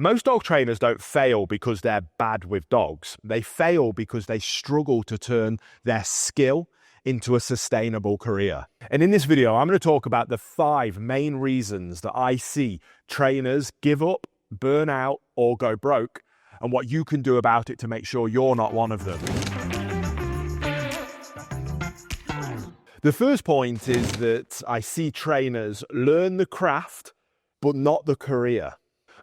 Most dog trainers don't fail because they're bad with dogs. They fail because they struggle to turn their skill into a sustainable career. And in this video, I'm going to talk about the 5 main reasons that I see trainers give up, burn out, or go broke, and what you can do about it to make sure you're not one of them. The first point is that I see trainers learn the craft, but not the career.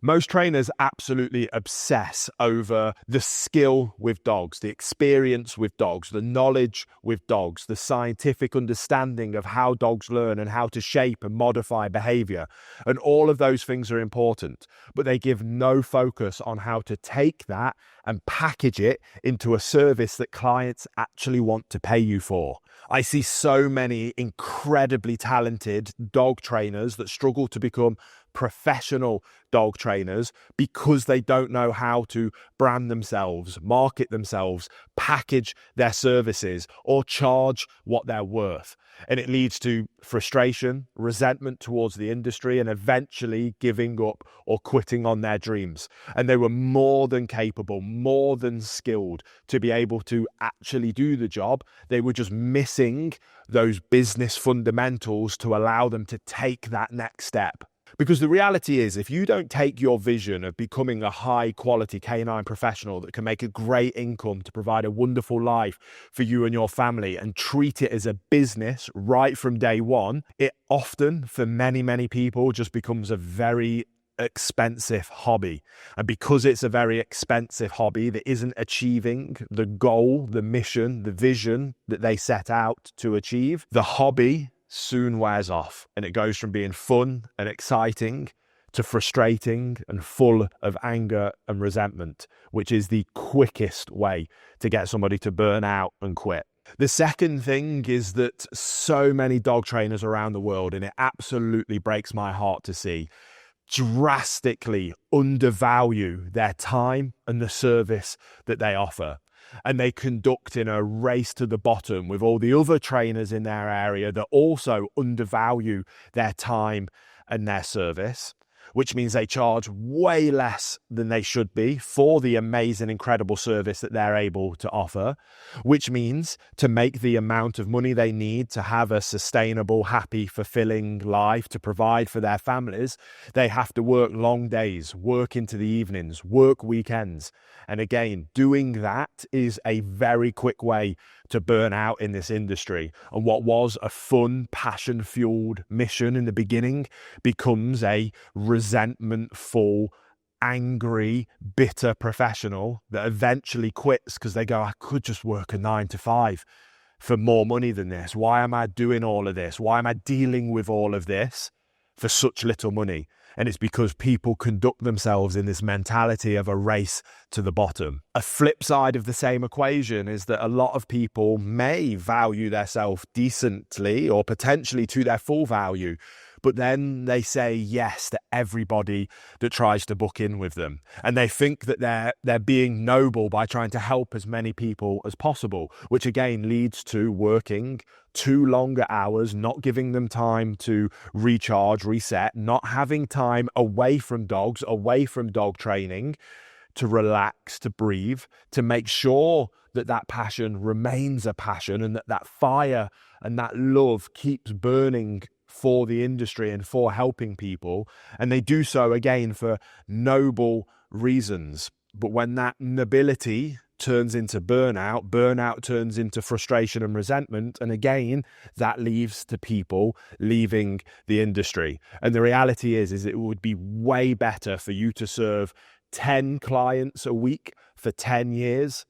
Most trainers absolutely obsess over the skill with dogs, the experience with dogs, the knowledge with dogs, the scientific understanding of how dogs learn and how to shape and modify behavior. And all of those things are important, but they give no focus on how to take that and package it into a service that clients actually want to pay you for. I see so many incredibly talented dog trainers that struggle to become professional dog trainers because they don't know how to brand themselves, market themselves, package their services, or charge what they're worth. And it leads to frustration, resentment towards the industry, and eventually giving up or quitting on their dreams. And they were more than capable, more than skilled to be able to actually do the job. They were just missing those business fundamentals to allow them to take that next step. Because the reality is, if you don't take your vision of becoming a high quality canine professional that can make a great income to provide a wonderful life for you and your family and treat it as a business right from day one, it often, for many, many people, just becomes a very expensive hobby. And because it's a very expensive hobby that isn't achieving the goal, the mission, the vision that they set out to achieve, the hobby soon wears off, and it goes from being fun and exciting to frustrating and full of anger and resentment, which is the quickest way to get somebody to burn out and quit. The second thing is that so many dog trainers around the world, and it absolutely breaks my heart to see, drastically undervalue their time and the service that they offer. And they conduct in a race to the bottom with all the other trainers in their area that also undervalue their time and their service, which means they charge way less than they should be for the amazing, incredible service that they're able to offer, which means to make the amount of money they need to have a sustainable, happy, fulfilling life to provide for their families, they have to work long days, work into the evenings, work weekends. And again, doing that is a very quick way to burn out in this industry. And what was a fun, passion-fueled mission in the beginning becomes a resentment-full, angry, bitter professional that eventually quits because they go, I could just work a 9 to 5 for more money than this. Why am I doing all of this? Why am I dealing with all of this for such little money? And it's because people conduct themselves in this mentality of a race to the bottom. A flip side of the same equation is that a lot of people may value themselves decently or potentially to their full value, but then they say yes to everybody that tries to book in with them. And they think that they're being noble by trying to help as many people as possible, which again leads to working too longer hours, not giving them time to recharge, reset, not having time away from dogs, away from dog training, to relax, to breathe, to make sure that that passion remains a passion and that fire and that love keeps burning for the industry and for helping people. And they do so again for noble reasons. But when that nobility turns into burnout, burnout turns into frustration and resentment. And again, that leads to people leaving the industry. And the reality is it would be way better for you to serve 10 clients a week for 10 years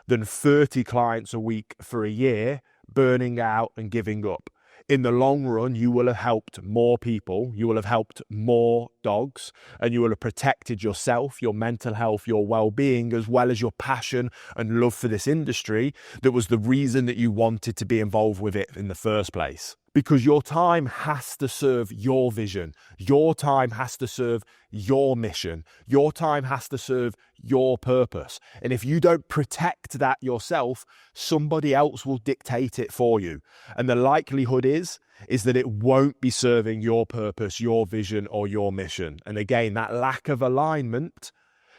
than 30 clients a week for a year, burning out and giving up. In the long run, you will have helped more people, you will have helped more dogs, and you will have protected yourself, your mental health, your well-being, as well as your passion and love for this industry that was the reason that you wanted to be involved with it in the first place. because your time has to serve your vision. Your time has to serve your mission. Your time has to serve your purpose. And if you don't protect that yourself, somebody else will dictate it for you. And the likelihood is that it won't be serving your purpose, your vision, or your mission. And again, that lack of alignment,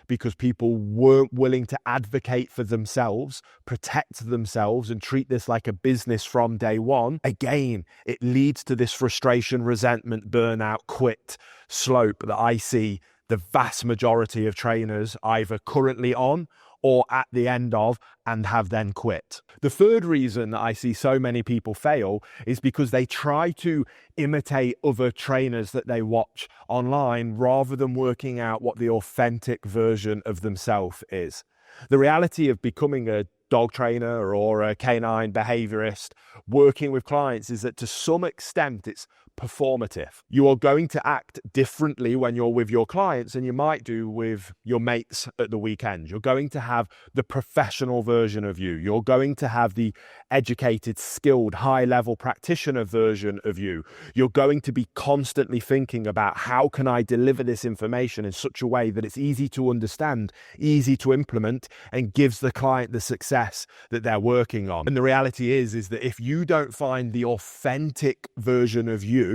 because people weren't willing to advocate for themselves, protect themselves, and treat this like a business from day one, again, it leads to this frustration, resentment, burnout, quit slope that I see the vast majority of trainers either currently on or at the end of and have then quit. The third reason that I see so many people fail is because they try to imitate other trainers that they watch online rather than working out what the authentic version of themselves is. The reality of becoming a dog trainer or a canine behaviorist working with clients is that to some extent it's performative. You are going to act differently when you're with your clients than you might do with your mates at the weekend. You're going to have the professional version of you. You're going to have the educated, skilled, high-level practitioner version of you. You're going to be constantly thinking about how can I deliver this information in such a way that it's easy to understand, easy to implement, and gives the client the success that they're working on. And the reality is that if you don't find the authentic version of you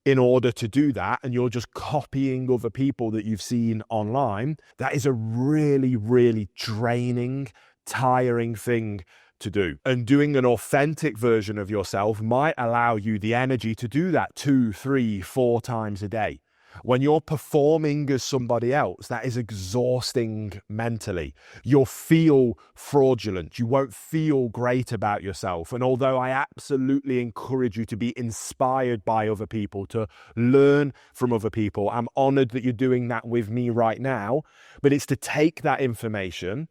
in order to do that, and you're just copying other people that you've seen online, that is a really, really draining, tiring thing to do. And doing an authentic version of yourself might allow you the energy to do that 2, 3, 4 times a day. When you're performing as somebody else, that is exhausting mentally. You'll feel fraudulent. You won't feel great about yourself. And although I absolutely encourage you to be inspired by other people, to learn from other people, I'm honored that you're doing that with me right now. But it's to take that information,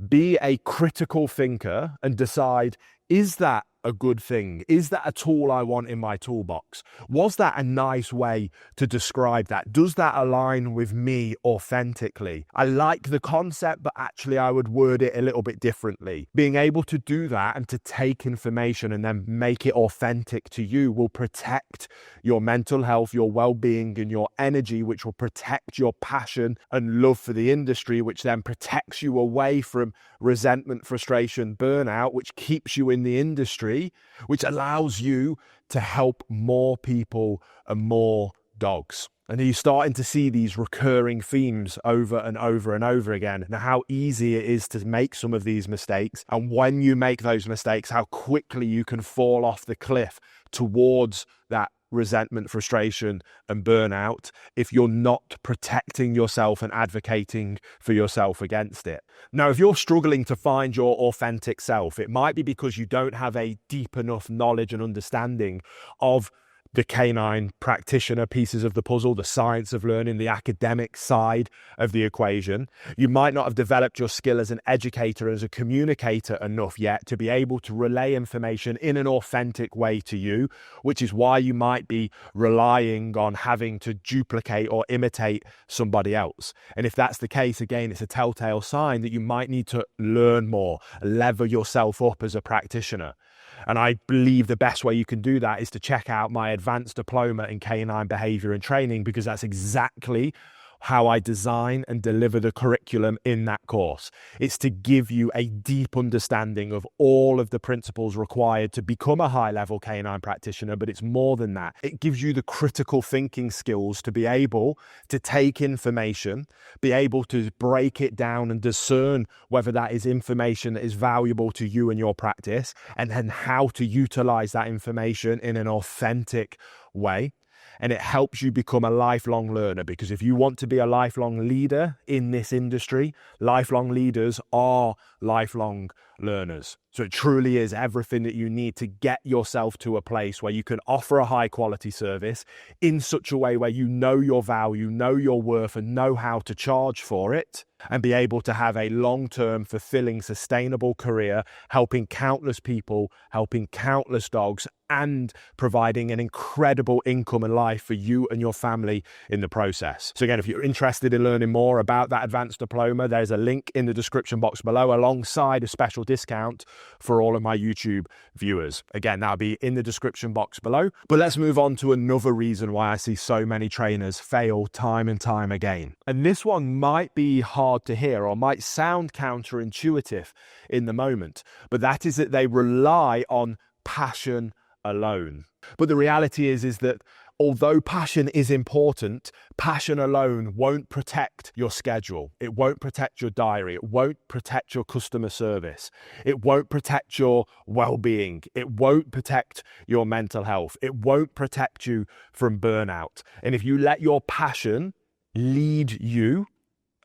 be a critical thinker, and decide, is that a good thing? Is that a tool I want in my toolbox? Was that a nice way to describe that? Does that align with me authentically? I like the concept, but actually I would word it a little bit differently. Being able to do that and to take information and then make it authentic to you will protect your mental health, your well-being, and your energy, which will protect your passion and love for the industry, which then protects you away from resentment, frustration, burnout, which keeps you in the industry, which allows you to help more people and more dogs. And you're starting to see these recurring themes over and over and over again, and how easy it is to make some of these mistakes. And when you make those mistakes, how quickly you can fall off the cliff towards that resentment, frustration, and burnout if you're not protecting yourself and advocating for yourself against it. Now, if you're struggling to find your authentic self, it might be because you don't have a deep enough knowledge and understanding of the canine practitioner pieces of the puzzle, the science of learning, the academic side of the equation. You might not have developed your skill as an educator, as a communicator enough yet to be able to relay information in an authentic way to you, which is why you might be relying on having to duplicate or imitate somebody else. And if that's the case, again, it's a telltale sign that you might need to learn more, lever yourself up as a practitioner. And I believe the best way you can do that is to check out my advanced diploma in canine behavior and training, because that's exactly how I design and deliver the curriculum in that course. It's to give you a deep understanding of all of the principles required to become a high-level canine practitioner, but it's more than that. It gives you the critical thinking skills to be able to take information, be able to break it down and discern whether that is information that is valuable to you and your practice, and then how to utilize that information in an authentic way. And it helps you become a lifelong learner, because if you want to be a lifelong leader in this industry, lifelong leaders are lifelong learners. So it truly is everything that you need to get yourself to a place where you can offer a high quality service in such a way where you know your value, know your worth, and know how to charge for it, and be able to have a long-term, fulfilling, sustainable career, helping countless people, helping countless dogs, and providing an incredible income and life for you and your family in the process. So again, if you're interested in learning more about that advanced diploma, there's a link in the description box below, alongside a special discount for all of my YouTube viewers. Again, that'll be in the description box below. But let's move on to another reason why I see so many trainers fail time and time again. And this one might be hard to hear or might sound counterintuitive in the moment, but that is that they rely on passion alone. But the reality is that although passion is important, passion alone won't protect your schedule. It won't protect your diary. It won't protect your customer service. It won't protect your well-being. It won't protect your mental health. It won't protect you from burnout. And if you let your passion lead you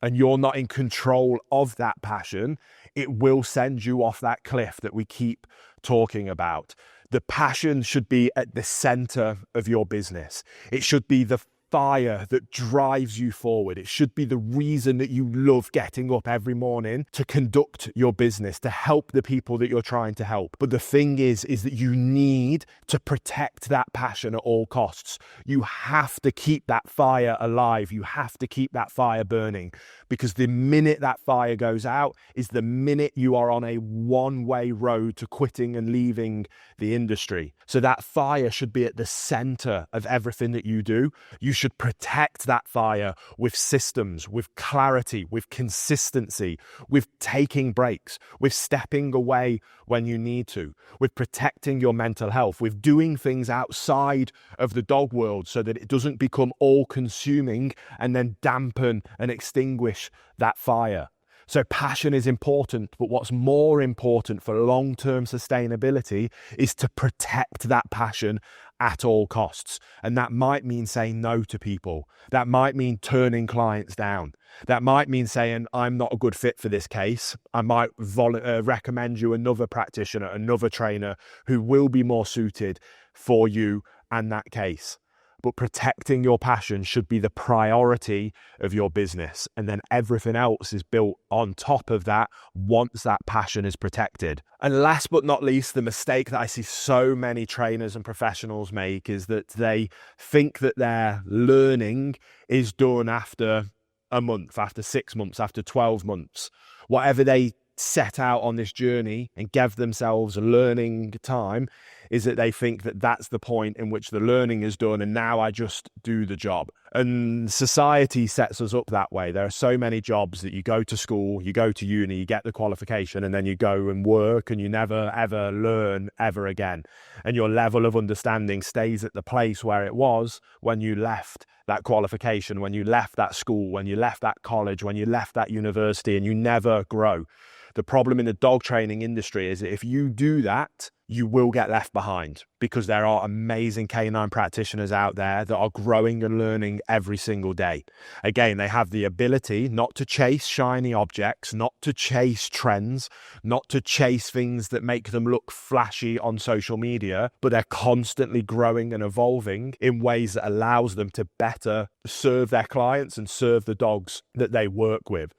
and you're not in control of that passion, it will send you off that cliff that we keep talking about. The passion should be at the center of your business. It should be the fire that drives you forward. It should be the reason that you love getting up every morning to conduct your business, to help the people that you're trying to help. But the thing is that you need to protect that passion at all costs. You have to keep that fire alive. You have to keep that fire burning, because the minute that fire goes out is the minute you are on a one-way road to quitting and leaving the industry. So that fire should be at the center of everything that you do. You should protect that fire with systems, with clarity, with consistency, with taking breaks, with stepping away when you need to, with protecting your mental health, with doing things outside of the dog world so that it doesn't become all-consuming and then dampen and extinguish that fire. So passion is important, but what's more important for long-term sustainability is to protect that passion at all costs. And that might mean saying no to people. That might mean turning clients down. That might mean saying, I'm not a good fit for this case. I might recommend you another practitioner, another trainer who will be more suited for you and that case. But protecting your passion should be the priority of your business. And then everything else is built on top of that once that passion is protected. And last but not least, the mistake that I see so many trainers and professionals make is that they think that their learning is done after a month, after 6 months, after 12 months. Whatever they set out on this journey and give themselves learning time is that they think that that's the point in which the learning is done and now I just do the job. And society sets us up that way. There are so many jobs that you go to school, you go to uni, you get the qualification, and then you go and work and you never ever learn ever again. And your level of understanding stays at the place where it was when you left that qualification, when you left that school, when you left that college, when you left that university, and you never grow. The problem in the dog training industry is that if you do that, you will get left behind, because there are amazing canine practitioners out there that are growing and learning every single day. Again, they have the ability not to chase shiny objects, not to chase trends, not to chase things that make them look flashy on social media, but they're constantly growing and evolving in ways that allows them to better serve their clients and serve the dogs that they work with.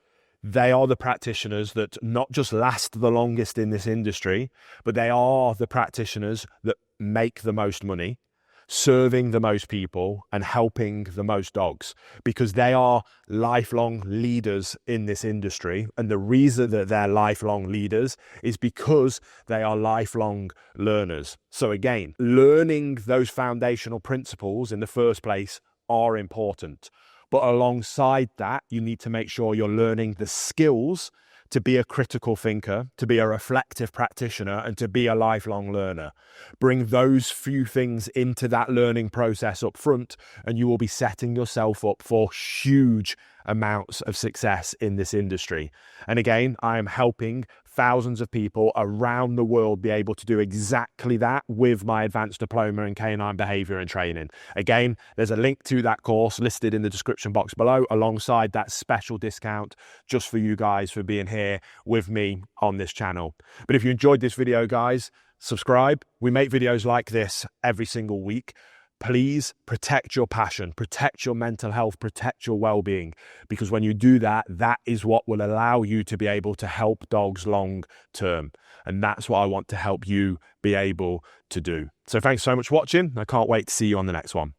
They are the practitioners that not just last the longest in this industry, but they are the practitioners that make the most money, serving the most people and helping the most dogs, because they are lifelong leaders in this industry. And the reason that they're lifelong leaders is because they are lifelong learners. So again, learning those foundational principles in the first place are important. But alongside that, you need to make sure you're learning the skills to be a critical thinker, to be a reflective practitioner, and to be a lifelong learner. Bring those few things into that learning process up front, and you will be setting yourself up for huge amounts of success in this industry. And again, I am helping thousands of people around the world be able to do exactly that with my advanced diploma in canine behavior and training. Again, there's a link to that course listed in the description box below, alongside that special discount just for you guys for being here with me on this channel. But if you enjoyed this video, guys, subscribe. We make videos like this every single week. Please protect your passion, protect your mental health, protect your well-being, because when you do that, that is what will allow you to be able to help dogs long term. And that's what I want to help you be able to do. So thanks so much for watching. I can't wait to see you on the next one.